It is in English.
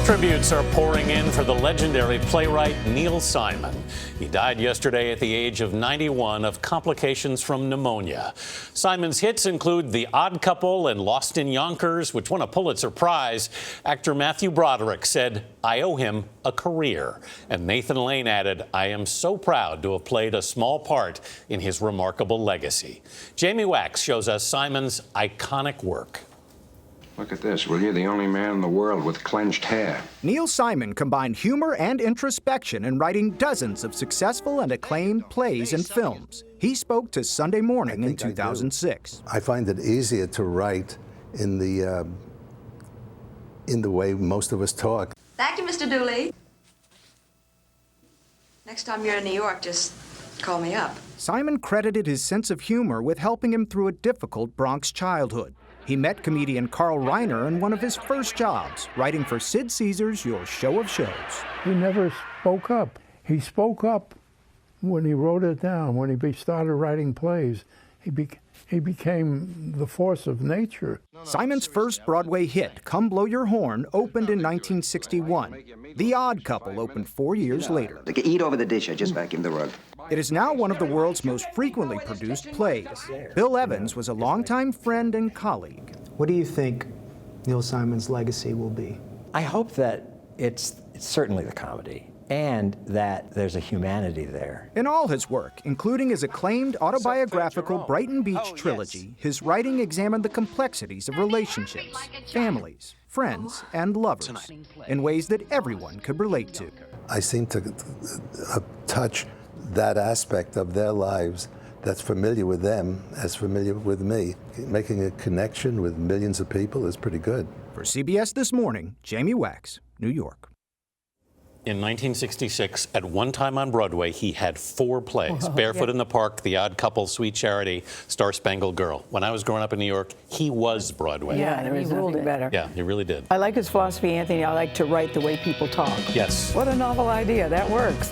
Tributes are pouring in for the legendary playwright Neil Simon. He died yesterday at the age of 91 of complications from pneumonia. Simon's hits include The Odd Couple and Lost in Yonkers, which won a Pulitzer Prize. Actor Matthew Broderick said, "I owe him a career." And Nathan Lane added, "I am so proud to have played a small part in his remarkable legacy." Jamie Wax shows us Simon's iconic work. Look at this. Well, you're the only man in the world with clenched hair. Neil Simon combined humor and introspection in writing dozens of successful and acclaimed plays and films. He spoke to Sunday Morning in 2006. I find it easier to write in the way most of us talk. Thank you, Mr. Dooley. Next time you're in New York, just call me up. Simon credited his sense of humor with helping him through a difficult Bronx childhood. He met comedian Carl Reiner in one of his first jobs, writing for Sid Caesar's Your Show of Shows. He never spoke up. He spoke up when he wrote it down, when he started writing plays. He became the force of nature. Simon's first Broadway hit, Come Blow Your Horn, opened in 1961. The Odd Couple opened 4 years later. Eat over the dish. I just vacuumed the rug. It is now one of the world's most frequently produced plays. Bill Evans was a longtime friend and colleague. What do you think Neil Simon's legacy will be? I hope that it's certainly the comedy, and that there's a humanity there. In all his work, including his acclaimed autobiographical Brighton Beach trilogy, his writing examined the complexities of relationships, families, friends, and lovers in ways that everyone could relate to. I seem to touch that aspect of their lives that's familiar with them as familiar with me. Making a connection with millions of people is pretty good. For CBS This Morning, Jamie Wax, New York. In 1966, at one time on Broadway, he had 4 plays. Barefoot in the Park, The Odd Couple, Sweet Charity, Star Spangled Girl. When I was growing up in New York, he was Broadway. Yeah, there was nothing better. Yeah, he really did. I like his philosophy, Anthony. I like to write the way people talk. Yes. What a novel idea. That works.